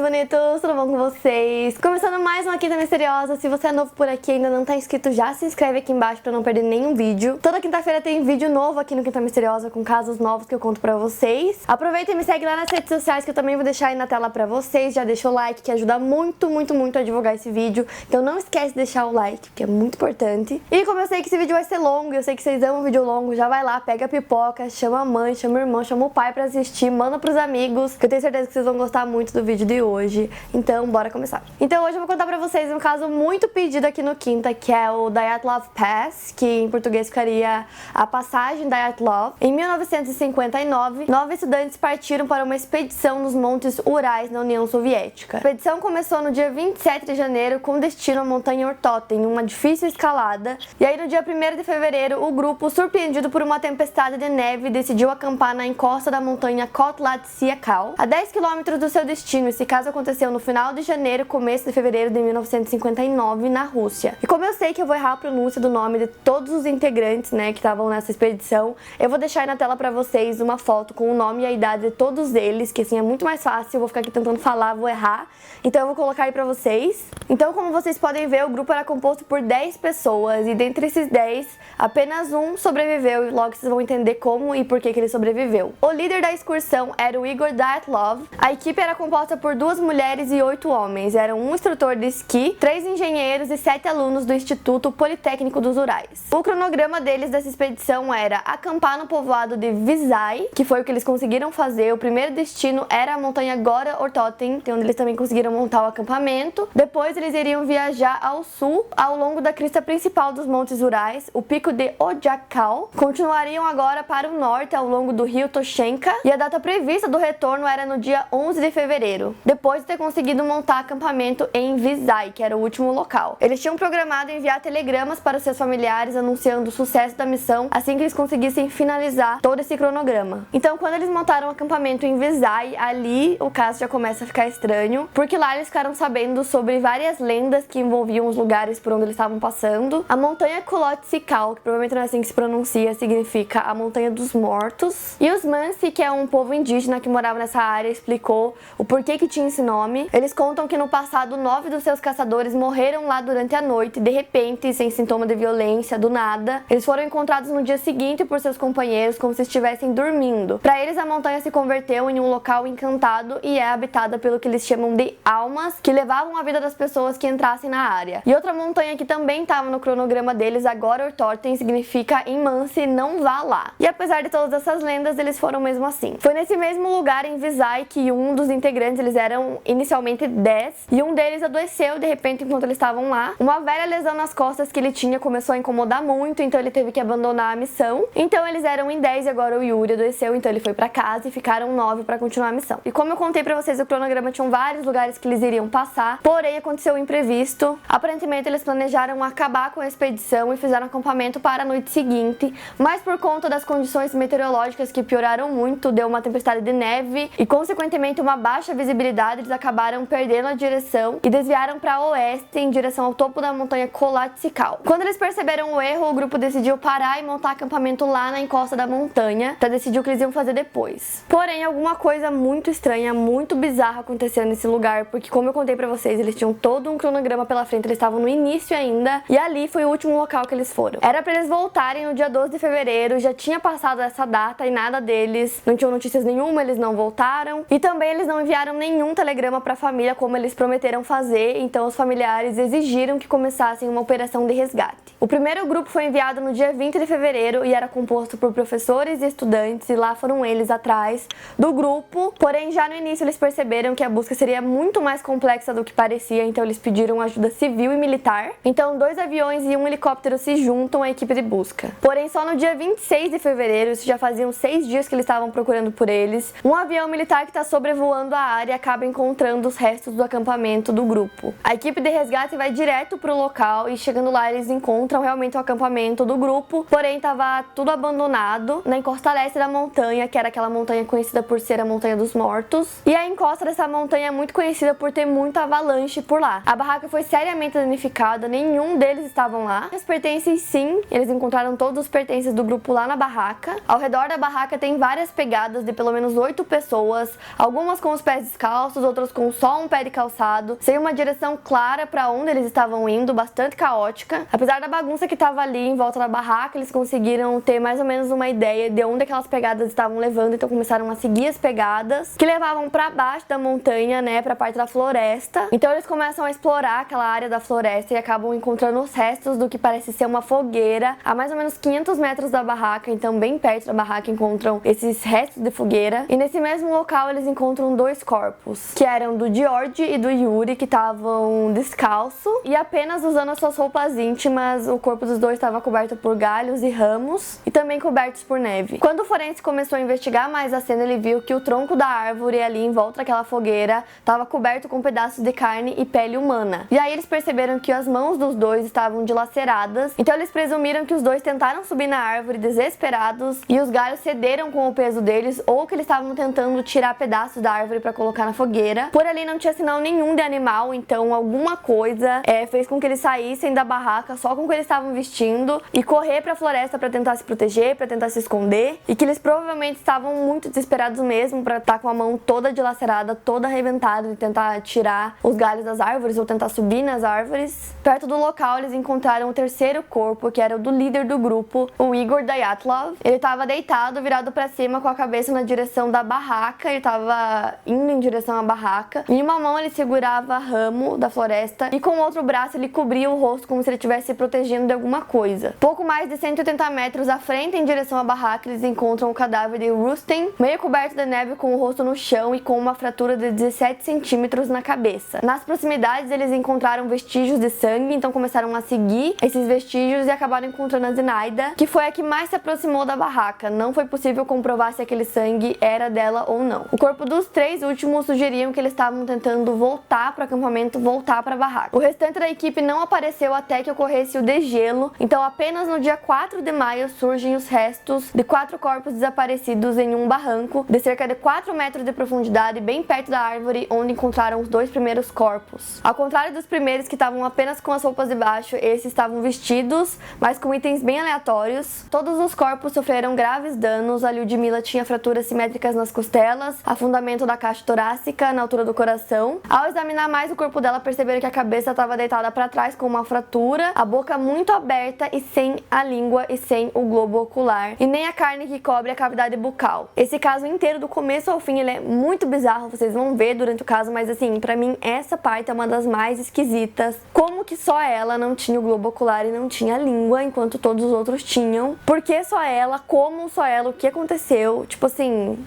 bonitos, tudo bom com vocês? Começando mais uma Quinta Misteriosa. Se você é novo por aqui e ainda não tá inscrito, já se inscreve aqui embaixo pra não perder nenhum vídeo. Toda quinta-feira tem vídeo novo aqui no Quinta Misteriosa com casos novos que eu conto pra vocês. Aproveita e me segue lá nas redes sociais que eu também vou deixar aí na tela pra vocês. Já deixa o like que ajuda muito a divulgar esse vídeo. Então não esquece de deixar o like, que é muito importante. E como eu sei que esse vídeo vai ser longo, eu sei que vocês amam vídeo longo, já vai lá, pega a pipoca, chama a mãe, chama o irmão, chama o pai pra assistir, manda pros amigos, que eu tenho certeza que vocês vão gostar muito do vídeo de hoje. Então, bora começar. Então, hoje eu vou contar pra vocês um caso muito pedido aqui no Quinta, que é o Dyatlov Pass, que em português ficaria a passagem Dyatlov. Em 1959, 9 estudantes partiram para uma expedição nos Montes Urais na União Soviética. A expedição começou no dia 27 de janeiro com destino à montanha Ortoten, uma difícil escalada. E aí, no dia 1º de fevereiro, o grupo, surpreendido por uma tempestade de neve, decidiu acampar na encosta da montanha Kotlatsiakal, a 10 km do seu destino. Esse caso aconteceu no final de janeiro, começo de fevereiro de 1959, na Rússia. E como eu sei que eu vou errar a pronúncia do nome de todos os integrantes, né, que estavam nessa expedição, eu vou deixar aí na tela pra vocês uma foto com o nome e a idade de todos eles, que assim é muito mais fácil, eu vou ficar aqui tentando falar, vou errar. Então eu vou colocar aí pra vocês. Então, como vocês podem ver, o grupo era composto por 10 pessoas, e dentre esses 10, apenas um sobreviveu, e logo vocês vão entender como e por que ele sobreviveu. O líder da excursão era o Igor Dyatlov. A equipe era composta por 2 mulheres e 8 homens. Eram um instrutor de esqui, 3 engenheiros e 7 alunos do Instituto Politécnico dos Urais. O cronograma deles dessa expedição era acampar no povoado de Vizay, que foi o que eles conseguiram fazer. O primeiro destino era a montanha Gora Ortoten, onde eles também conseguiram montar o acampamento. Depois eles iriam viajar ao sul, ao longo da crista principal dos Montes Urais, o pico de Ojakal. Continuariam agora para o norte, ao longo do rio Toshenka, e a data prevista do retorno era no dia 11 de fevereiro, depois de ter conseguido montar acampamento em Vizay, que era o último local. Eles tinham programado enviar telegramas para seus familiares anunciando o sucesso da missão assim que eles conseguissem finalizar todo esse cronograma. Então, quando eles montaram o acampamento em Vizay, ali o caso já começa a ficar estranho, porque lá eles ficaram sabendo sobre várias lendas que envolviam os lugares por onde eles estavam passando. A montanha Kotlatsiakal, que provavelmente não é assim que se pronuncia, significa a montanha dos mortos. E os Mansi, que é um povo indígena que morava nessa área, explicou o porquê que tinha esse nome. Eles contam que no passado 9 dos seus caçadores morreram lá durante a noite, de repente, sem sintoma de violência, do nada. Eles foram encontrados no dia seguinte por seus companheiros como se estivessem dormindo. Para eles, a montanha se converteu em um local encantado e é habitada pelo que eles chamam de almas, que levavam a vida das pessoas que entrassem na área. E outra montanha que também estava no cronograma deles, agora Ortoten, significa em Mansi, não vá lá. E apesar de todas essas lendas, eles foram mesmo assim. Foi nesse mesmo lugar, em Vizay, que um dos integrantes, eles eram inicialmente 10, e um deles adoeceu de repente enquanto eles estavam lá. Uma velha lesão nas costas que ele tinha começou a incomodar muito, então ele teve que abandonar a missão. Então eles eram em 10 e agora o Yuri adoeceu, então ele foi pra casa e ficaram 9 pra continuar a missão. E como eu contei pra vocês, o cronograma tinha vários lugares que eles iriam passar, porém aconteceu o imprevisto. Aparentemente eles planejaram acabar com a expedição e fizeram acampamento para a noite seguinte, mas por conta das condições meteorológicas que pioraram muito, deu uma tempestade de neve e consequentemente uma baixa visibilidade, eles acabaram perdendo a direção e desviaram para oeste em direção ao topo da montanha Kotlatsiakal. Quando eles perceberam o erro, o grupo decidiu parar e montar acampamento lá na encosta da montanha para decidir o que eles iam fazer depois. Porém, alguma coisa muito estranha, muito bizarra aconteceu nesse lugar, porque como eu contei pra vocês, eles tinham todo um cronograma pela frente, eles estavam no início ainda, e ali foi o último local que eles foram. Era pra eles voltarem no dia 12 de fevereiro, já tinha passado essa data e nada deles, não tinham notícias nenhuma, eles não voltaram, e também eles não enviaram nenhum telegrama pra família como eles prometeram fazer, então os familiares exigiram que começassem uma operação de resgate. O primeiro grupo foi enviado no dia 20 de fevereiro e era composto por professores e estudantes, e lá foram eles atrás do grupo, porém já no início eles perceberam que a busca seria muito mais complexa do que parecia, então eles pediram ajuda civil e militar. Então 2 aviões e um helicóptero se juntam à equipe de busca. Porém, só no dia 26 de fevereiro, isso já faziam 6 dias que eles estavam procurando por eles, um avião militar que está sobrevoando a área acaba encontrando os restos do acampamento do grupo. A equipe de resgate vai direto para o local e chegando lá eles encontram realmente o acampamento do grupo, porém estava tudo abandonado na encosta leste da montanha, que era aquela montanha conhecida por ser a Montanha dos Mortos. E a encosta dessa montanha é muito conhecida por ter muita avalanche por lá. A barraca foi seriamente danificada, nenhum deles estavam lá. Os pertences, sim, eles encontraram todos os pertences do grupo lá na barraca. Ao redor da barraca tem várias pegadas de pelo menos 8 pessoas, algumas com os pés descalços, postos, outros com só um pé de calçado, sem uma direção clara para onde eles estavam indo, bastante caótica. Apesar da bagunça que estava ali em volta da barraca, eles conseguiram ter mais ou menos uma ideia de onde aquelas pegadas estavam levando, então começaram a seguir as pegadas, que levavam para baixo da montanha, né, para parte da floresta. Então eles começam a explorar aquela área da floresta e acabam encontrando os restos do que parece ser uma fogueira a mais ou menos 500 metros da barraca, então bem perto da barraca encontram esses restos de fogueira. E nesse mesmo local eles encontram 2 corpos, que eram do George e do Yuri, que estavam descalço e apenas usando as suas roupas íntimas. O corpo dos dois estava coberto por galhos e ramos e também cobertos por neve. Quando o forense começou a investigar mais a cena, ele viu que o tronco da árvore ali em volta daquela fogueira estava coberto com pedaços de carne e pele humana. E aí eles perceberam que as mãos dos dois estavam dilaceradas, então eles presumiram que os dois tentaram subir na árvore desesperados e os galhos cederam com o peso deles, ou que eles estavam tentando tirar pedaços da árvore para colocar na fogueira. Por ali não tinha sinal nenhum de animal, então alguma coisa fez com que eles saíssem da barraca só com o que eles estavam vestindo e correr para a floresta para tentar se proteger, para tentar se esconder, e que eles provavelmente estavam muito desesperados mesmo para estar com a mão toda dilacerada, toda arrebentada, de tentar tirar os galhos das árvores ou tentar subir nas árvores. Perto do local eles encontraram o terceiro corpo, que era o do líder do grupo, o Igor Dyatlov. Ele estava deitado, virado para cima, com a cabeça na direção da barraca. Ele estava indo em direção à barraca. Em uma mão ele segurava ramo da floresta e com o outro braço ele cobria o rosto como se ele estivesse se protegendo de alguma coisa. Pouco mais de 180 metros à frente, em direção à barraca, eles encontram o cadáver de Rustem, meio coberto de neve, com o rosto no chão e com uma fratura de 17 centímetros na cabeça. Nas proximidades eles encontraram vestígios de sangue, então começaram a seguir esses vestígios e acabaram encontrando a Zenaida, que foi a que mais se aproximou da barraca. Não foi possível comprovar se aquele sangue era dela ou não. O corpo dos 3 últimos sugeriam que eles estavam tentando voltar para o acampamento, voltar para a barraca. O restante da equipe não apareceu até que ocorresse o degelo, então apenas no dia 4 de maio surgem os restos de 4 corpos desaparecidos em um barranco de cerca de 4 metros de profundidade, bem perto da árvore onde encontraram os 2 primeiros corpos. Ao contrário dos primeiros, que estavam apenas com as roupas de baixo, esses estavam vestidos, mas com itens bem aleatórios. Todos os corpos sofreram graves danos. A Lyudmila tinha fraturas simétricas nas costelas, afundamento da caixa torácica na altura do coração. Ao examinar mais o corpo dela, perceberam que a cabeça estava deitada para trás com uma fratura, a boca muito aberta e sem a língua e sem o globo ocular, e nem a carne que cobre a cavidade bucal. Esse caso inteiro, do começo ao fim, ele é muito bizarro, vocês vão ver durante o caso, mas assim, pra mim essa parte é uma das mais esquisitas. Como que só ela não tinha o globo ocular e não tinha a língua, enquanto todos os outros tinham? Por que só ela? Como só ela? O que aconteceu? Tipo assim,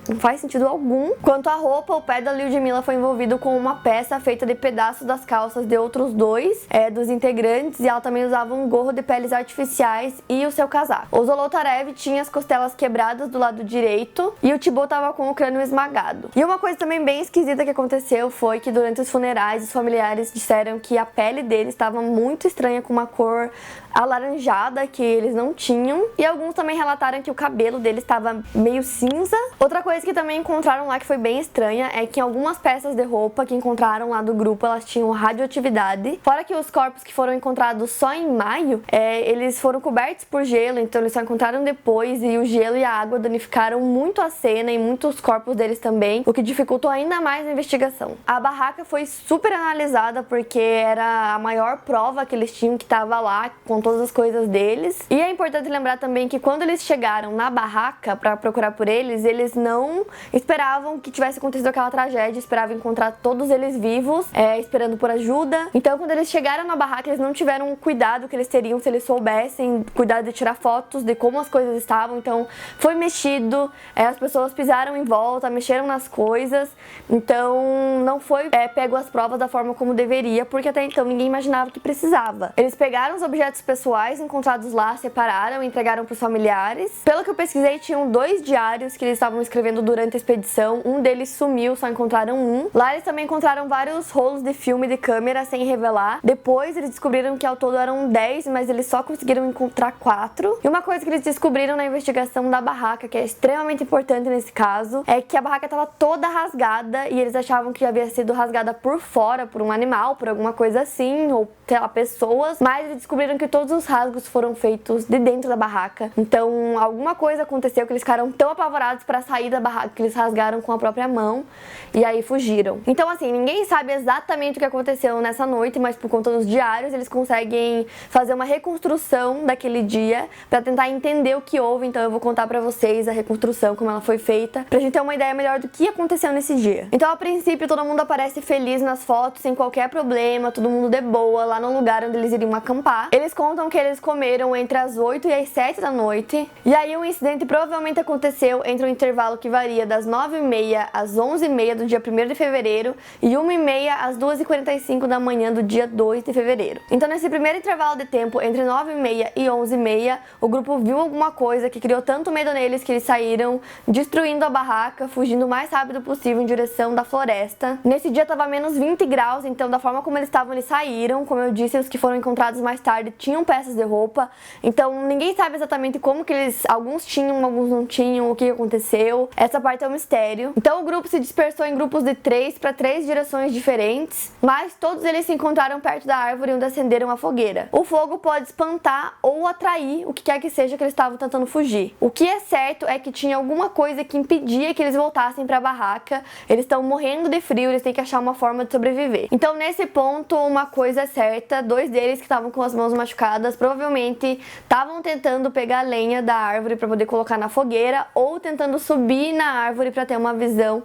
não faz sentido algum. Quanto à roupa, o pé da Lyudmila foi envolvido com uma peça feita de pedaços das calças de outros 2 dos integrantes, e ela também usava um gorro de peles artificiais e o seu casaco. O Zolotarev tinha as costelas quebradas do lado direito e o Thibaut tava com o crânio esmagado. E uma coisa também bem esquisita que aconteceu foi que durante os funerais os familiares disseram que a pele deles estava muito estranha, com uma cor alaranjada que eles não tinham, e alguns também relataram que o cabelo deles estava meio cinza. Outra coisa que também encontraram lá, que foi bem estranha, é que algumas peças de roupa que encontraram lá do grupo, elas tinham radioatividade. Fora que os corpos que foram encontrados só em maio, eles foram cobertos por gelo, então eles só encontraram depois, e o gelo e a água danificaram muito a cena e muitos corpos deles também, o que dificultou ainda mais a investigação. A barraca foi super analisada porque era a maior prova que eles tinham, que estava lá com todas as coisas deles. E é importante lembrar também que quando eles chegaram na barraca para procurar por eles, eles não esperavam que tivesse acontecido aquela tragédia, esperavam encontrar todos eles vivos, esperando por ajuda. Então, quando eles chegaram na barraca, eles não tiveram o cuidado que eles teriam se eles soubessem, cuidado de tirar fotos de como as coisas estavam. Então, foi mexido, as pessoas pisaram em volta, mexeram nas coisas, então não foi pego as provas da forma como deveria, porque até então ninguém imaginava que precisava. Eles pegaram os objetos pessoais encontrados lá, separaram e entregaram para os familiares. Pelo que eu pesquisei, tinham 2 diários que eles estavam escrevendo durante a expedição. Um deles sumiu, só encontraram um. Lá eles também encontraram vários rolos de filme de câmera sem revelar. Depois eles descobriram que ao todo eram 10, mas eles só conseguiram encontrar 4. E uma coisa que eles descobriram na investigação da barraca, que é extremamente importante nesse caso, é que a barraca estava toda rasgada, e eles achavam que havia sido rasgada por fora, por um animal, por alguma coisa assim, ou sei lá, pessoas, mas eles descobriram que todos os rasgos foram feitos de dentro da barraca. Então alguma coisa aconteceu que eles ficaram tão apavorados para sair da barraca que eles rasgaram com a própria mão e aí fugiram. Então assim, ninguém sabe exatamente o que aconteceu nessa noite, mas por conta dos diários eles conseguem fazer uma reconstrução daquele dia pra tentar entender o que houve. Então eu vou contar pra vocês a reconstrução, como ela foi feita, pra gente ter uma ideia melhor do que aconteceu nesse dia. Então a princípio todo mundo aparece feliz nas fotos, sem qualquer problema, todo mundo de boa, lá no lugar onde eles iriam acampar. Eles contam que eles comeram entre as 8 e as 7 da noite, e aí o incidente provavelmente aconteceu entre um intervalo que varia das 9h30 às 11h30 do dia 1º de fevereiro e 1h30 às 2h45 da manhã do dia 2 de fevereiro. Então nesse primeiro intervalo de tempo, entre 9h30 e 11h30, o grupo viu alguma coisa que criou tanto medo neles que eles saíram destruindo a barraca, fugindo o mais rápido possível em direção da floresta. Nesse dia tava menos 20 graus, então da forma como eles estavam, eles saíram. Como eu disse, os que foram encontrados mais tarde tinham peças de roupa, então ninguém sabe exatamente como que eles, alguns tinham, alguns não tinham, o que aconteceu. Essa parte é um mistério. Então o grupo se dispersou em grupos de 3 para 3 direções diferentes, mas todos eles se encontraram perto da árvore onde acenderam a fogueira. O fogo pode espantar ou atrair o que quer que seja que eles estavam tentando fugir. O que é certo é que tinha alguma coisa que impedia que eles voltassem para a barraca. Eles estão morrendo de frio, eles têm que achar uma forma de sobreviver. Então nesse ponto uma coisa é certa, 2 deles que estavam com as mãos machucadas provavelmente estavam tentando pegar lenha da árvore para poder colocar na fogueira, ou tentando subir na árvore para ter uma visão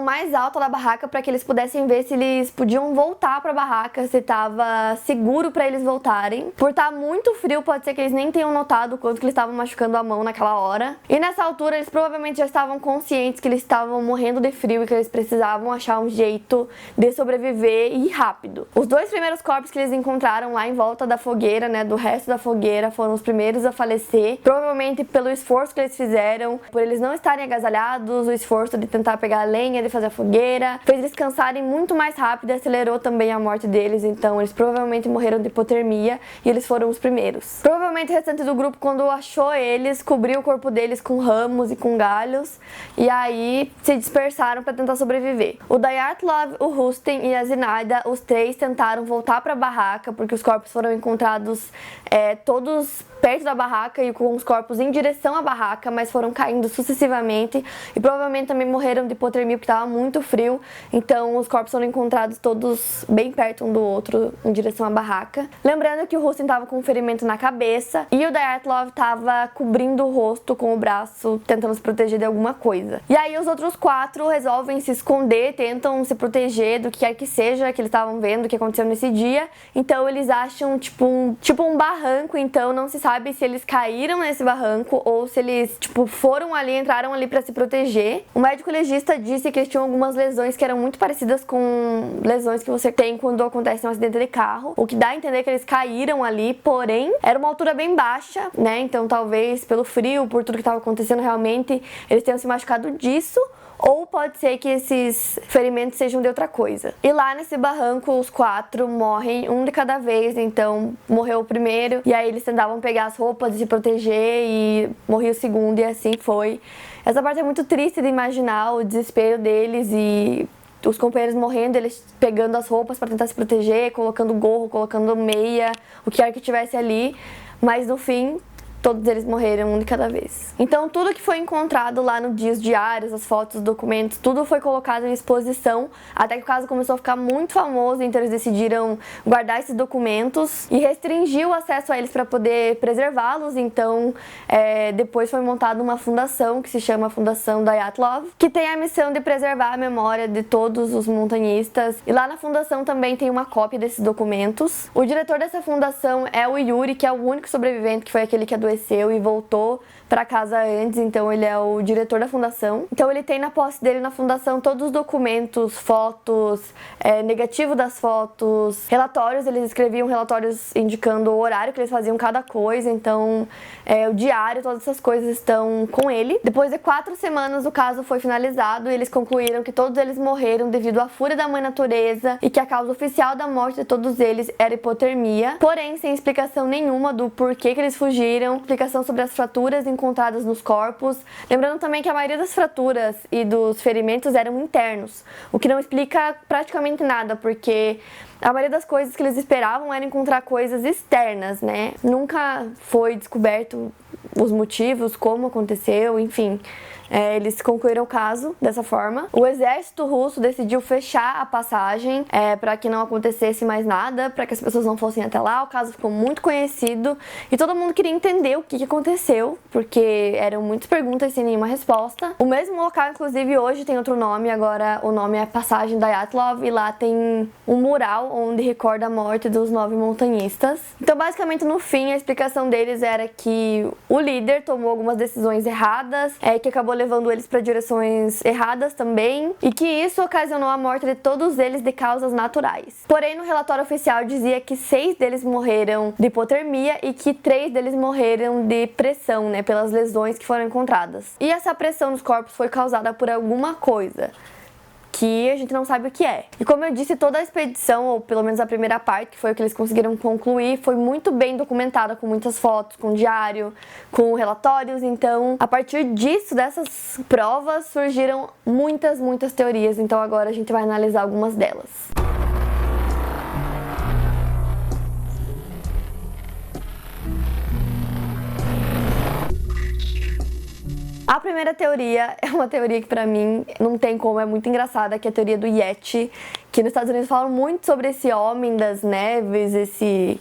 mais alta da barraca, para que eles pudessem ver se eles podiam voltar para a barraca, se estava seguro para eles voltarem. Por estar muito frio, pode ser que eles nem tenham notado o quanto que eles estavam machucando a mão naquela hora. E nessa altura eles provavelmente já estavam conscientes que eles estavam morrendo de frio e que eles precisavam achar um jeito de sobreviver e rápido. Os 2 primeiros corpos que eles encontraram lá em volta da fogueira, né, do resto da fogueira, foram os primeiros a falecer, provavelmente pelo esforço que eles fizeram, por eles não estarem agasalhados, o esforço de tentar pegar a lenha, de fazer a fogueira, fez eles cansarem muito mais rápido e acelerou também a morte deles. Então eles provavelmente morreram de hipotermia e eles foram os primeiros. Provavelmente o restante do grupo, quando achou eles, cobriu o corpo deles com ramos e com galhos, e aí se dispersaram para tentar sobreviver. O Dyatlov, o Rustem e a Zinaida, os 3 tentaram voltar para a barraca, porque os corpos foram encontrados todos perto da barraca e com os corpos em direção à barraca, mas foram caindo sucessivamente e provavelmente também morreram de hipotermia porque estava muito frio. Então os corpos foram encontrados todos bem perto um do outro em direção à barraca. Lembrando que o Rustem estava com um ferimento na cabeça e o Dyatlov estava cobrindo o rosto com o braço, tentando se proteger de alguma coisa. E aí os outros 4 resolvem se esconder, tentam se proteger do que quer que seja que eles estavam vendo, que aconteceu nesse dia. Então eles acham tipo um barranco, então não se sabe se eles caíram nesse barranco ou se eles foram ali, entraram ali para se proteger. O médico legista disse que eles tinham algumas lesões que eram muito parecidas com lesões que você tem quando acontece um acidente de carro, o que dá a entender que eles caíram ali, porém era uma altura bem baixa, né? Então talvez pelo frio, por tudo que estava acontecendo realmente, eles tenham se machucado disso. Ou pode ser que esses ferimentos sejam de outra coisa. E lá nesse barranco, os 4 morrem, um de cada vez. Então, morreu o primeiro, e aí eles tentavam pegar as roupas e se proteger, e morria o segundo, e assim foi. Essa parte é muito triste de imaginar o desespero deles e os companheiros morrendo, eles pegando as roupas para tentar se proteger, colocando gorro, colocando meia, o que quer que tivesse ali. Mas no fim, todos eles morreram, um de cada vez. Então tudo que foi encontrado lá no dia, os diários, as fotos, os documentos, tudo foi colocado em exposição, até que o caso começou a ficar muito famoso, então eles decidiram guardar esses documentos e restringir o acesso a eles para poder preservá-los. Então depois foi montada uma fundação que se chama Fundação Dyatlov, que tem a missão de preservar a memória de todos os montanhistas, e lá na fundação também tem uma cópia desses documentos. O diretor dessa fundação é o Yuri, que é o único sobrevivente, que foi aquele que adoeceu e voltou para casa antes, então ele é o diretor da fundação. Então ele tem na posse dele na fundação todos os documentos, fotos, negativo das fotos, relatórios. Eles escreviam relatórios indicando o horário que eles faziam cada coisa, então o diário, todas essas coisas estão com ele. Depois de 4 semanas o caso foi finalizado e eles concluíram que todos eles morreram devido à fúria da mãe natureza e que a causa oficial da morte de todos eles era hipotermia, porém sem explicação nenhuma do porquê que eles fugiram, explicação sobre as fraturas encontradas nos corpos. Lembrando também que a maioria das fraturas e dos ferimentos eram internos, o que não explica praticamente nada, porque a maioria das coisas que eles esperavam era encontrar coisas externas, né? Nunca foi descoberto os motivos, como aconteceu, enfim. Eles concluíram o caso dessa forma. O exército russo decidiu fechar a passagem para que não acontecesse mais nada, para que as pessoas não fossem até lá. O caso ficou muito conhecido e todo mundo queria entender o que aconteceu, porque eram muitas perguntas sem nenhuma resposta. O mesmo local, inclusive, hoje tem outro nome, agora o nome é Passagem Dyatlov, e lá tem um mural onde recorda a morte dos 9 montanhistas. Então, basicamente, no fim, a explicação deles era que o líder tomou algumas decisões erradas, que acabou levando eles para direções erradas também, e que isso ocasionou a morte de todos eles de causas naturais. Porém, no relatório oficial dizia que 6 deles morreram de hipotermia e que 3 deles morreram de pressão, né, pelas lesões que foram encontradas. E essa pressão nos corpos foi causada por alguma coisa que a gente não sabe o que é. E como eu disse, toda a expedição, ou pelo menos a primeira parte, que foi o que eles conseguiram concluir, foi muito bem documentada, com muitas fotos, com diário, com relatórios. Então, a partir disso, dessas provas, surgiram muitas teorias. Então agora a gente vai analisar algumas delas. A primeira teoria é uma teoria que pra mim não tem como, é muito engraçada, que é a teoria do Yeti, que nos Estados Unidos falam muito sobre esse homem das neves,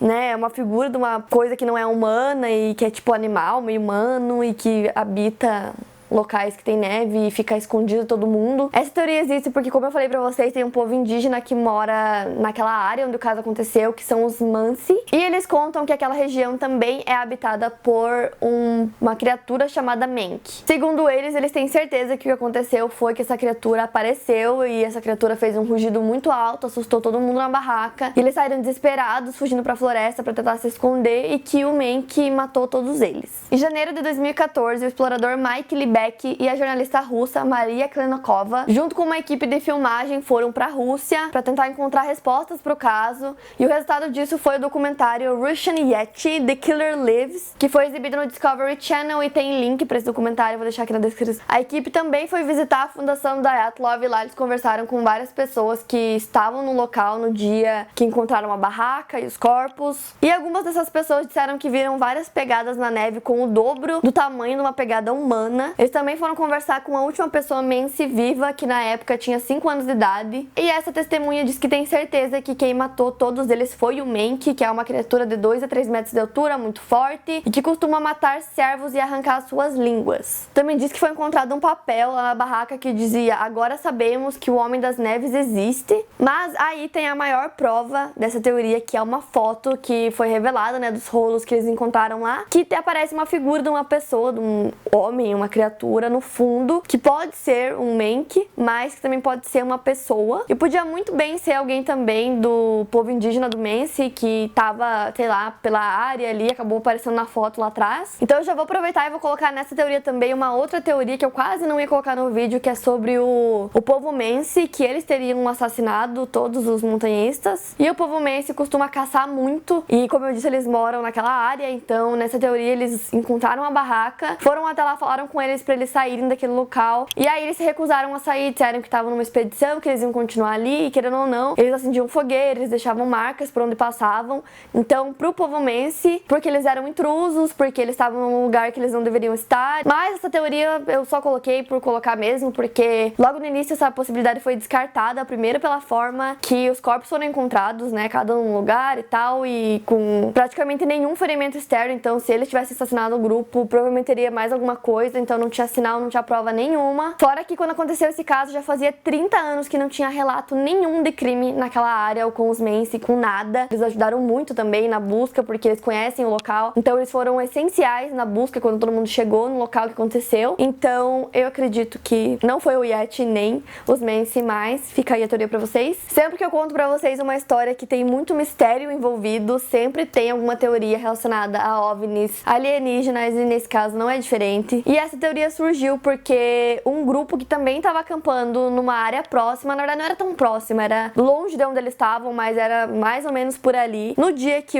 é uma figura de uma coisa que não é humana e que é tipo animal, meio humano e que habita locais que tem neve e fica escondido todo mundo. Essa teoria existe porque, como eu falei pra vocês, tem um povo indígena que mora naquela área onde o caso aconteceu, que são os Mansi, e eles contam que aquela região também é habitada por uma criatura chamada Menk. Segundo eles têm certeza que o que aconteceu foi que essa criatura apareceu e essa criatura fez um rugido muito alto, assustou todo mundo na barraca, e eles saíram desesperados, fugindo pra floresta pra tentar se esconder, e que o Menk matou todos eles. Em janeiro de 2014, o explorador Mike Libeck e a jornalista russa Maria Klenokova, junto com uma equipe de filmagem, foram para a Rússia para tentar encontrar respostas para o caso, e o resultado disso foi o documentário Russian Yeti: The Killer Lives, que foi exibido no Discovery Channel, e tem link para esse documentário, vou deixar aqui na descrição. A equipe também foi visitar a Fundação Dyatlov, e lá eles conversaram com várias pessoas que estavam no local no dia que encontraram a barraca e os corpos, e algumas dessas pessoas disseram que viram várias pegadas na neve com o dobro do tamanho de uma pegada humana. Eles também foram conversar com a última pessoa Mensi viva, que na época tinha 5 anos de idade, e essa testemunha diz que tem certeza que quem matou todos eles foi o Menk, que é uma criatura de 2 a 3 metros de altura, muito forte, e que costuma matar servos e arrancar suas línguas. Também diz que foi encontrado um papel lá na barraca que dizia: agora sabemos que o Homem das Neves existe. Mas aí tem a maior prova dessa teoria, que é uma foto que foi revelada, né, dos rolos que eles encontraram lá, que aparece uma figura de uma pessoa, de um homem, uma criatura no fundo, que pode ser um Menk, mas que também pode ser uma pessoa, e podia muito bem ser alguém também do povo indígena do Mensi, que tava, sei lá, pela área ali, acabou aparecendo na foto lá atrás. Então eu já vou aproveitar e vou colocar nessa teoria também uma outra teoria que eu quase não ia colocar no vídeo, que é sobre o povo Mensi, que eles teriam assassinado todos os montanhistas, e o povo Mensi costuma caçar muito, e como eu disse, eles moram naquela área. Então nessa teoria eles encontraram a barraca, foram até lá, falaram com eles pra eles saírem daquele local, e aí eles se recusaram a sair, disseram que estavam numa expedição, que eles iam continuar ali, e querendo ou não, eles acendiam fogueira, eles deixavam marcas por onde passavam. Então, pro povo Mensi, porque eles eram intrusos, porque eles estavam num lugar que eles não deveriam estar. Mas essa teoria eu só coloquei por colocar mesmo, porque logo no início essa possibilidade foi descartada, primeiro pela forma que os corpos foram encontrados, né, cada um num lugar e tal, e com praticamente nenhum ferimento externo. Então, se eles tivessem assassinado o grupo, provavelmente teria mais alguma coisa, então não tinha sinal, não tinha prova nenhuma. Fora que quando aconteceu esse caso, já fazia 30 anos que não tinha relato nenhum de crime naquela área, ou com os Mensi, com nada. Eles ajudaram muito também na busca, porque eles conhecem o local, então eles foram essenciais na busca quando todo mundo chegou no local que aconteceu. Então eu acredito que não foi o Yeti nem os Mensi, mas fica aí a teoria pra vocês. Sempre que eu conto pra vocês uma história que tem muito mistério envolvido, sempre tem alguma teoria relacionada a OVNIs, alienígenas, e nesse caso não é diferente. E essa teoria surgiu porque um grupo que também estava acampando numa área próxima, na verdade não era tão próxima, era longe de onde eles estavam, mas era mais ou menos por ali. No dia que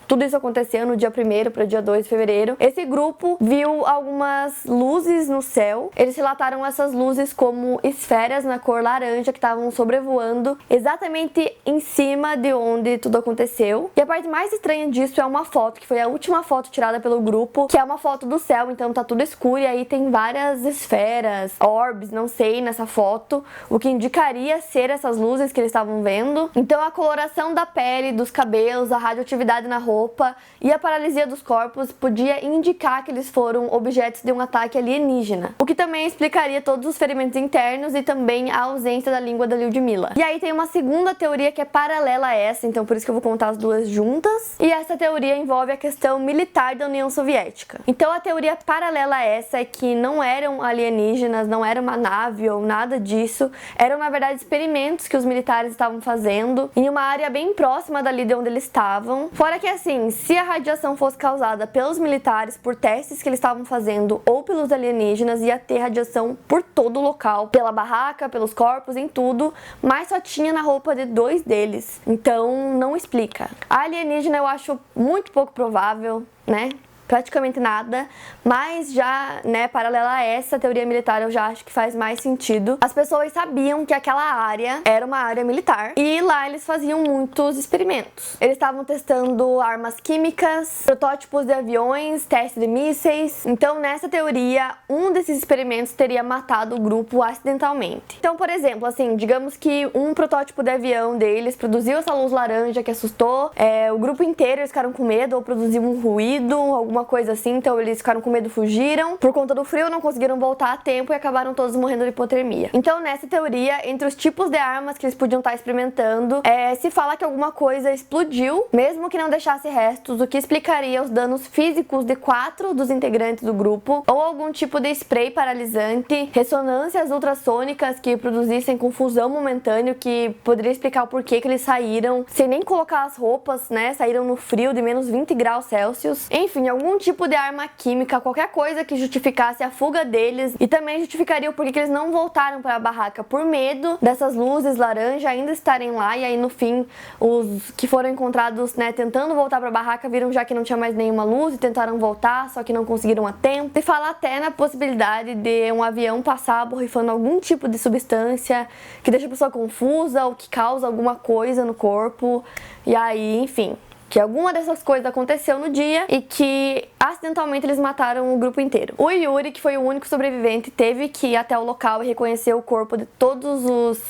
tudo isso aconteceu, no dia 1º para o dia 2 de fevereiro, esse grupo viu algumas luzes no céu. Eles relataram essas luzes como esferas na cor laranja que estavam sobrevoando exatamente em cima de onde tudo aconteceu. E a parte mais estranha disso é uma foto, que foi a última foto tirada pelo grupo, que é uma foto do céu, então tá tudo escuro, e aí tem várias esferas, orbes, não sei, nessa foto, o que indicaria ser essas luzes que eles estavam vendo. Então a coloração da pele, dos cabelos, a radioatividade na roupa e a paralisia dos corpos podia indicar que eles foram objetos de um ataque alienígena, o que também explicaria todos os ferimentos internos e também a ausência da língua da Lyudmila. E aí tem uma segunda teoria que é paralela a essa, então por isso que eu vou contar as duas juntas, e essa teoria envolve a questão militar da União Soviética. Então a teoria paralela a essa é que não eram alienígenas, não era uma nave ou nada disso, eram na verdade experimentos que os militares estavam fazendo em uma área bem próxima dali de onde eles estavam. Fora que assim, se a radiação fosse causada pelos militares por testes que eles estavam fazendo ou pelos alienígenas, ia ter radiação por todo o local, pela barraca, pelos corpos, em tudo, mas só tinha na roupa de 2 deles. Então não explica. A alienígena eu acho muito pouco provável, né? Praticamente nada, mas já, né, paralela a essa teoria militar, eu já acho que faz mais sentido. As pessoas sabiam que aquela área era uma área militar e lá eles faziam muitos experimentos. Eles estavam testando armas químicas, protótipos de aviões, testes de mísseis. Então, nessa teoria, um desses experimentos teria matado o grupo acidentalmente. Então, por exemplo, assim, digamos que um protótipo de avião deles produziu essa luz laranja que assustou, o grupo inteiro eles ficaram com medo ou produziu um ruído, alguma coisa assim, então eles ficaram com medo, fugiram. Por conta do frio, não conseguiram voltar a tempo e acabaram todos morrendo de hipotermia. Então, nessa teoria, entre os tipos de armas que eles podiam estar experimentando, se fala que alguma coisa explodiu, mesmo que não deixasse restos, o que explicaria os danos físicos de 4 dos integrantes do grupo, ou algum tipo de spray paralisante, ressonâncias ultrassônicas que produzissem confusão momentânea, que poderia explicar o porquê que eles saíram sem nem colocar as roupas, né? Saíram no frio de menos 20 graus Celsius. Enfim, algum tipo de arma química, qualquer coisa que justificasse a fuga deles e também justificaria o porquê que eles não voltaram para a barraca por medo dessas luzes laranja ainda estarem lá. E aí no fim os que foram encontrados, né, tentando voltar para a barraca viram já que não tinha mais nenhuma luz e tentaram voltar, só que não conseguiram a tempo. E fala até na possibilidade de um avião passar borrifando algum tipo de substância que deixa a pessoa confusa ou que causa alguma coisa no corpo. E aí, enfim, que alguma dessas coisas aconteceu no dia e que acidentalmente eles mataram o grupo inteiro. O Yuri, que foi o único sobrevivente, teve que ir até o local e reconhecer o corpo de todos os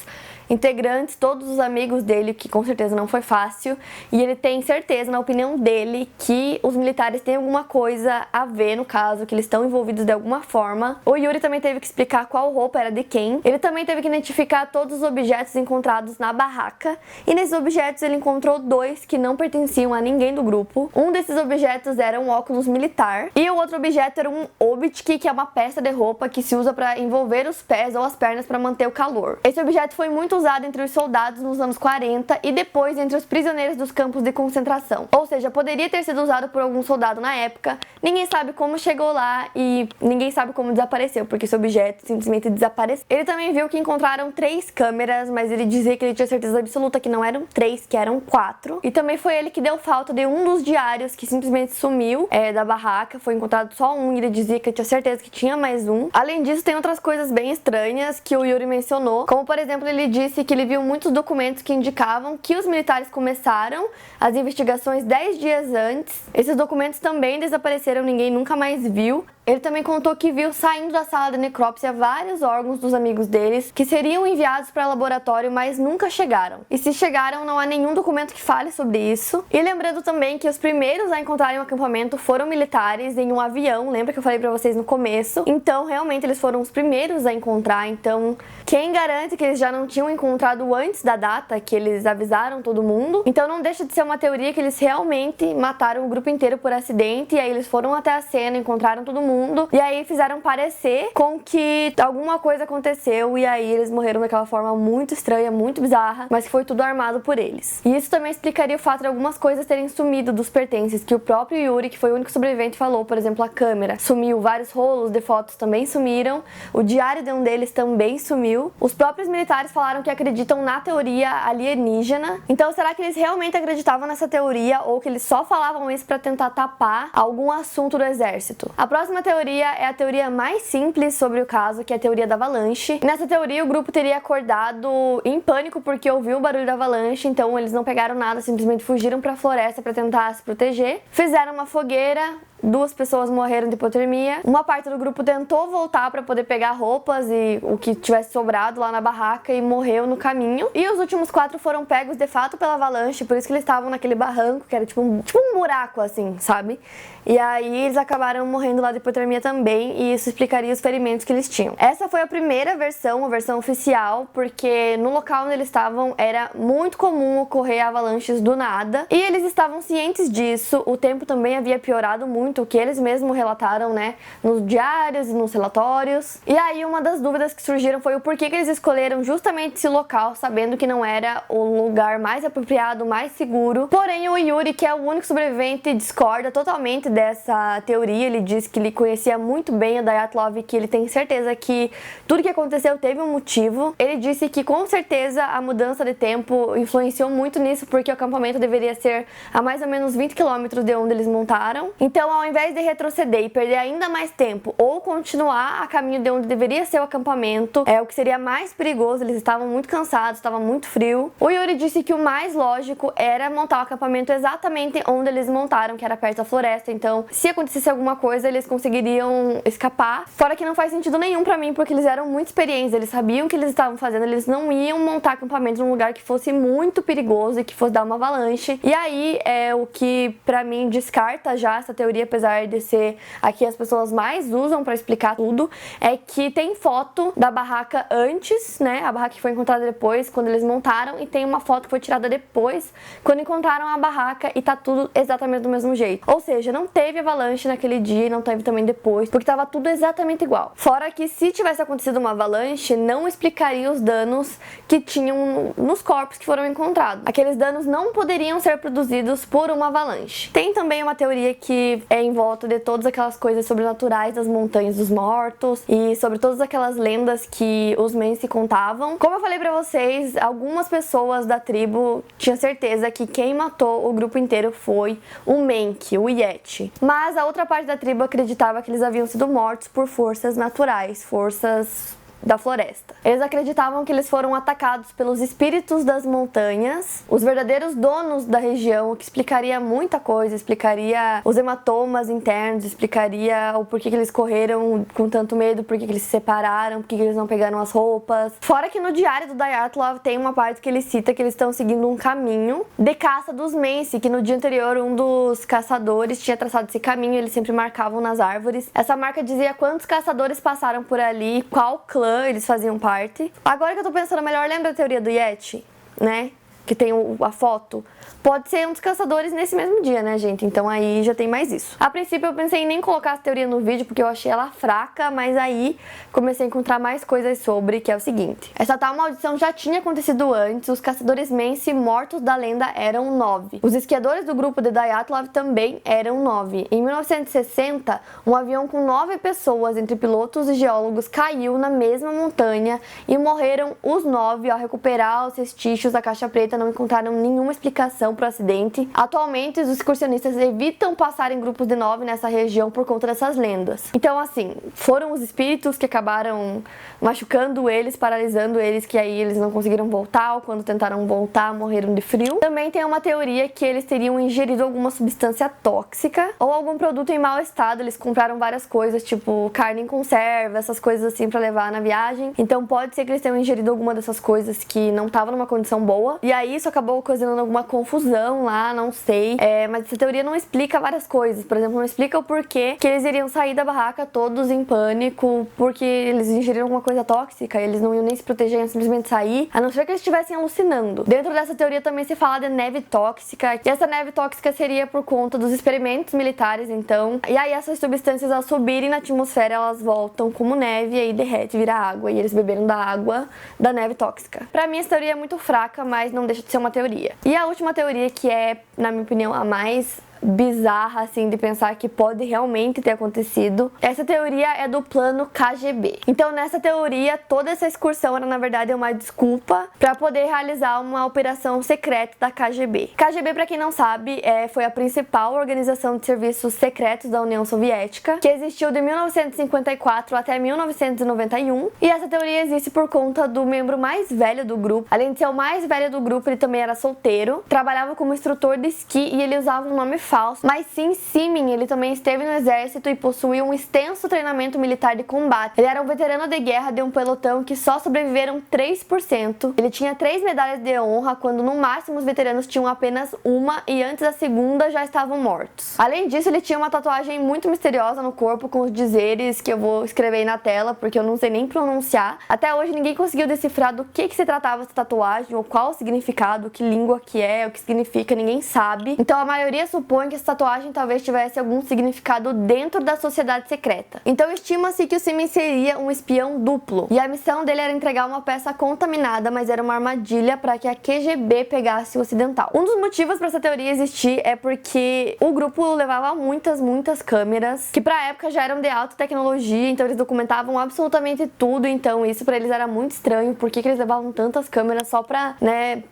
integrantes, todos os amigos dele, que com certeza não foi fácil, e ele tem certeza, na opinião dele, que os militares têm alguma coisa a ver no caso, que eles estão envolvidos de alguma forma. O Yuri também teve que explicar qual roupa era de quem. Ele também teve que identificar todos os objetos encontrados na barraca, e nesses objetos ele encontrou 2 que não pertenciam a ninguém do grupo. Um desses objetos era um óculos militar, e o outro objeto era um obitki, que é uma peça de roupa que se usa para envolver os pés ou as pernas para manter o calor. Esse objeto foi muito usado entre os soldados nos anos 40 e depois entre os prisioneiros dos campos de concentração. Ou seja, poderia ter sido usado por algum soldado na época, ninguém sabe como chegou lá e ninguém sabe como desapareceu, porque esse objeto simplesmente desapareceu. Ele também viu que encontraram 3 câmeras, mas ele dizia que ele tinha certeza absoluta que não eram 3, que eram 4. E também foi ele que deu falta de um dos diários que simplesmente sumiu da barraca, foi encontrado só um, e ele dizia que tinha certeza que tinha mais um. Além disso, tem outras coisas bem estranhas que o Yuri mencionou, como por exemplo, ele disse que ele viu muitos documentos que indicavam que os militares começaram as investigações 10 dias antes. Esses documentos também desapareceram, ninguém nunca mais viu. Ele também contou que viu saindo da sala de necrópsia vários órgãos dos amigos deles que seriam enviados para laboratório, mas nunca chegaram. E se chegaram, não há nenhum documento que fale sobre isso. E lembrando também que os primeiros a encontrarem o acampamento foram militares em um avião, lembra que eu falei para vocês no começo? Então, realmente, eles foram os primeiros a encontrar. Então, quem garante que eles já não tinham encontrado antes da data que eles avisaram todo mundo? Então, não deixa de ser uma teoria que eles realmente mataram o grupo inteiro por acidente, e aí eles foram até a cena, encontraram todo mundo, e aí fizeram parecer com que alguma coisa aconteceu, e aí eles morreram daquela forma muito estranha, muito bizarra, mas que foi tudo armado por eles. E isso também explicaria o fato de algumas coisas terem sumido dos pertences, que o próprio Yuri, que foi o único sobrevivente, falou. Por exemplo, a câmera sumiu, vários rolos de fotos também sumiram, o diário de um deles também sumiu. Os próprios militares falaram que acreditam na teoria alienígena. Então, será que eles realmente acreditavam nessa teoria, ou que eles só falavam isso para tentar tapar algum assunto do exército? A próxima teoria é a teoria mais simples sobre o caso, que é a teoria da avalanche. Nessa teoria, o grupo teria acordado em pânico porque ouviu o barulho da avalanche, então eles não pegaram nada, simplesmente fugiram para a floresta para tentar se proteger. Fizeram uma fogueira, 2 pessoas morreram de hipotermia. Uma parte do grupo tentou voltar para poder pegar roupas e o que tivesse sobrado lá na barraca e morreu no caminho. E os últimos 4 foram pegos de fato pela avalanche, por isso que eles estavam naquele barranco, que era tipo um buraco assim, sabe? E aí eles acabaram morrendo lá de hipotermia também, e isso explicaria os ferimentos que eles tinham. Essa foi a primeira versão, a versão oficial, porque no local onde eles estavam era muito comum ocorrer avalanches do nada, e eles estavam cientes disso. O tempo também havia piorado muito, o que eles mesmos relataram, né, nos diários e nos relatórios. E aí uma das dúvidas que surgiram foi o porquê que eles escolheram justamente esse local, sabendo que não era o lugar mais apropriado, mais seguro. Porém, o Yuri, que é o único sobrevivente, discorda totalmente dessa teoria. Ele diz que ele conhecia muito bem a Dyatlov e que ele tem certeza que tudo que aconteceu teve um motivo. Ele disse que com certeza a mudança de tempo influenciou muito nisso, porque o acampamento deveria ser a mais ou menos 20 km de onde eles montaram. Então, ao invés de retroceder e perder ainda mais tempo ou continuar a caminho de onde deveria ser o acampamento, o que seria mais perigoso, eles estavam muito cansados, estava muito frio. O Yuri disse que o mais lógico era montar o acampamento exatamente onde eles montaram, que era perto da floresta. Então, se acontecesse alguma coisa, eles conseguiriam escapar. Fora que não faz sentido nenhum pra mim, porque eles eram muito experientes, eles sabiam o que eles estavam fazendo, eles não iam montar acampamento num lugar que fosse muito perigoso e que fosse dar uma avalanche. E aí, o que pra mim descarta já essa teoria, apesar de ser a que as pessoas mais usam pra explicar tudo, é que tem foto da barraca antes, né, a barraca que foi encontrada depois, quando eles montaram, e tem uma foto que foi tirada depois, quando encontraram a barraca, e tá tudo exatamente do mesmo jeito. Ou seja, não teve avalanche naquele dia e não teve também depois, porque tava tudo exatamente igual. Fora que se tivesse acontecido uma avalanche, não explicaria os danos que tinham nos corpos que foram encontrados. Aqueles danos não poderiam ser produzidos por uma avalanche. Tem também uma teoria que é em volta de todas aquelas coisas sobrenaturais das montanhas dos mortos e sobre todas aquelas lendas que os Menci contavam. Como eu falei pra vocês, algumas pessoas da tribo tinham certeza que quem matou o grupo inteiro foi o Menki, o Yeti. Mas a outra parte da tribo acreditava que eles haviam sido mortos por forças naturais, forças da floresta. Eles acreditavam que eles foram atacados pelos espíritos das montanhas, os verdadeiros donos da região, o que explicaria muita coisa, explicaria os hematomas internos, explicaria o porquê que eles correram com tanto medo, porquê que eles se separaram, porquê que eles não pegaram as roupas. Fora que no diário do Dyatlov tem uma parte que ele cita que eles estão seguindo um caminho de caça dos Menci, que no dia anterior um dos caçadores tinha traçado esse caminho, eles sempre marcavam nas árvores. Essa marca dizia quantos caçadores passaram por ali, qual clã eles faziam parte. Agora que eu tô pensando melhor, lembra da teoria do Yeti, né? Que tem a foto. Pode ser um dos caçadores nesse mesmo dia, né, gente? Então aí já tem mais isso. A princípio eu pensei em nem colocar essa teoria no vídeo, porque eu achei ela fraca, mas aí comecei a encontrar mais coisas sobre, que é o seguinte. Essa tal maldição já tinha acontecido antes, os caçadores Menci mortos da lenda eram 9. Os esquiadores do grupo de Dyatlov também eram 9. Em 1960, um avião com 9 pessoas, entre pilotos e geólogos, caiu na mesma montanha e morreram os 9 ao recuperar os vestígios da caixa preta. Não encontraram nenhuma explicação para o acidente. Atualmente, os excursionistas evitam passar em grupos de 9 nessa região por conta dessas lendas. Então, assim, foram os espíritos que acabaram machucando eles, paralisando eles, que aí eles não conseguiram voltar, ou quando tentaram voltar, morreram de frio. Também tem uma teoria que eles teriam ingerido alguma substância tóxica ou algum produto em mau estado. Eles compraram várias coisas, tipo carne em conserva, essas coisas assim para levar na viagem. Então, pode ser que eles tenham ingerido alguma dessas coisas que não estava numa condição boa. E aí isso acabou ocasionando alguma confusão lá, não sei. Mas essa teoria não explica várias coisas. Por exemplo, não explica o porquê que eles iriam sair da barraca todos em pânico, porque eles ingeriram alguma coisa tóxica e eles não iam nem se proteger, iam simplesmente sair, a não ser que eles estivessem alucinando. Dentro dessa teoria também se fala de neve tóxica, e essa neve tóxica seria por conta dos experimentos militares, então. E aí essas substâncias, ao subirem na atmosfera, elas voltam como neve e aí derrete, vira água, e eles beberam da água da neve tóxica. Pra mim, essa teoria é muito fraca, mas não deixa de ser uma teoria. E a última teoria, que é, na minha opinião, a mais bizarra, assim, de pensar que pode realmente ter acontecido. Essa teoria é do plano KGB. Então, nessa teoria, toda essa excursão era, na verdade, uma desculpa para poder realizar uma operação secreta da KGB. KGB, para quem não sabe, foi a principal organização de serviços secretos da União Soviética, que existiu de 1954 até 1991. E essa teoria existe por conta do membro mais velho do grupo. Além de ser o mais velho do grupo, ele também era solteiro, trabalhava como instrutor de esqui e ele usava um nome falso, mas sim Simin, ele também esteve no exército e possuía um extenso treinamento militar de combate. Ele era um veterano de guerra de um pelotão que só sobreviveram 3%. Ele tinha 3 medalhas de honra, quando no máximo os veteranos tinham apenas uma e antes da segunda já estavam mortos. Além disso, ele tinha uma tatuagem muito misteriosa no corpo com os dizeres que eu vou escrever aí na tela, porque eu não sei nem pronunciar. Até hoje ninguém conseguiu decifrar do que se tratava essa tatuagem, ou qual o significado, que língua que é, o que significa, ninguém sabe. Então a maioria supõe que essa tatuagem talvez tivesse algum significado dentro da sociedade secreta. Então estima-se que o Simin seria um espião duplo, e a missão dele era entregar uma peça contaminada, mas era uma armadilha para que a QGB pegasse o ocidental. Um dos motivos para essa teoria existir é porque o grupo levava muitas câmeras, que pra época já eram de alta tecnologia, então eles documentavam absolutamente tudo, então isso pra eles era muito estranho, porque eles levavam tantas câmeras só pra,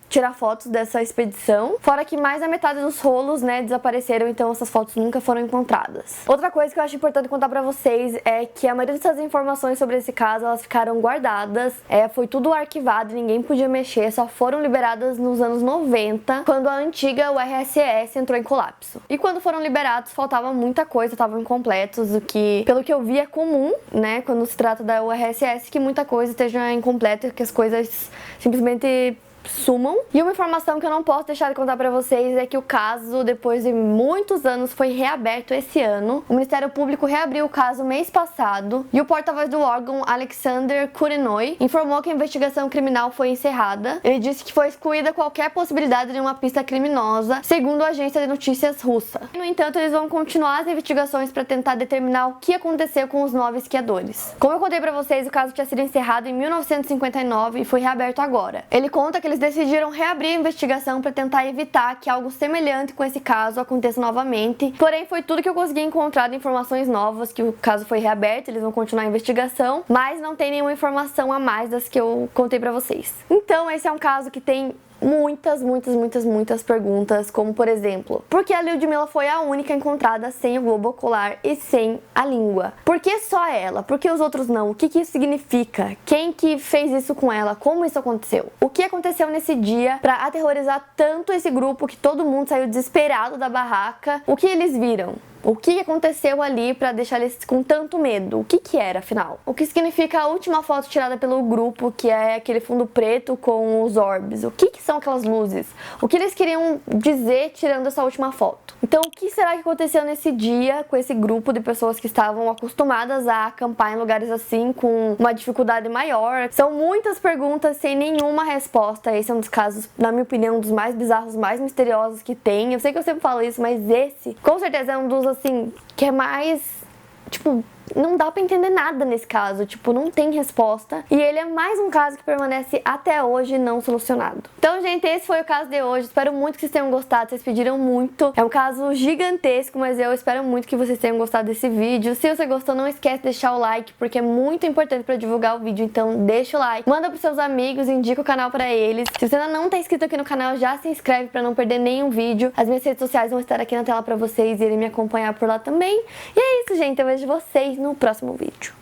tirar fotos dessa expedição. Fora que mais da metade dos rolos, desapareceram, então essas fotos nunca foram encontradas. Outra coisa que eu acho importante contar pra vocês é que a maioria dessas informações sobre esse caso, elas ficaram guardadas, foi tudo arquivado, ninguém podia mexer, só foram liberadas nos anos 90, quando a antiga URSS entrou em colapso. E quando foram liberados, faltava muita coisa, estavam incompletos, o que, pelo que eu vi, é comum, quando se trata da URSS, que muita coisa esteja incompleta e que as coisas simplesmente sumam. E uma informação que eu não posso deixar de contar pra vocês é que o caso, depois de muitos anos, foi reaberto esse ano. O Ministério Público reabriu o caso mês passado e o porta-voz do órgão, Alexander Kurenoi, informou que a investigação criminal foi encerrada. Ele disse que foi excluída qualquer possibilidade de uma pista criminosa, segundo a agência de notícias russa. No entanto, eles vão continuar as investigações para tentar determinar o que aconteceu com os 9 esquiadores. Como eu contei pra vocês, o caso tinha sido encerrado em 1959 e foi reaberto agora. Ele conta que eles decidiram reabrir a investigação para tentar evitar que algo semelhante com esse caso aconteça novamente. Porém, foi tudo que eu consegui encontrar de informações novas, que o caso foi reaberto, eles vão continuar a investigação, mas não tem nenhuma informação a mais das que eu contei pra vocês. Então, esse é um caso que tem muitas perguntas, como por exemplo, por que a Lyudmila foi a única encontrada sem o globo ocular e sem a língua? Por que só ela? Por que os outros não? O que isso significa? Quem que fez isso com ela? Como isso aconteceu? O que aconteceu nesse dia para aterrorizar tanto esse grupo que todo mundo saiu desesperado da barraca? O que eles viram? O que aconteceu ali para deixar eles com tanto medo? O que era, afinal? O que significa a última foto tirada pelo grupo, que é aquele fundo preto com os orbes? O que são aquelas luzes? O que eles queriam dizer tirando essa última foto? Então, o que será que aconteceu nesse dia com esse grupo de pessoas que estavam acostumadas a acampar em lugares assim, com uma dificuldade maior? São muitas perguntas sem nenhuma resposta. Esse é um dos casos, na minha opinião, um dos mais bizarros, mais misteriosos que tem. Eu sei que eu sempre falo isso, mas esse, com certeza, é um dos, assim, que é mais, não dá pra entender nada nesse caso, não tem resposta. E ele é mais um caso que permanece até hoje não solucionado. Então, gente, esse foi o caso de hoje. Espero muito que vocês tenham gostado, vocês pediram muito. É um caso gigantesco, mas eu espero muito que vocês tenham gostado desse vídeo. Se você gostou, não esquece de deixar o like, porque é muito importante pra divulgar o vídeo. Então, deixa o like, manda pros seus amigos, indica o canal pra eles. Se você ainda não tá inscrito aqui no canal, já se inscreve pra não perder nenhum vídeo. As minhas redes sociais vão estar aqui na tela pra vocês irem me acompanhar por lá também. E é isso, gente. Eu vejo vocês no próximo vídeo.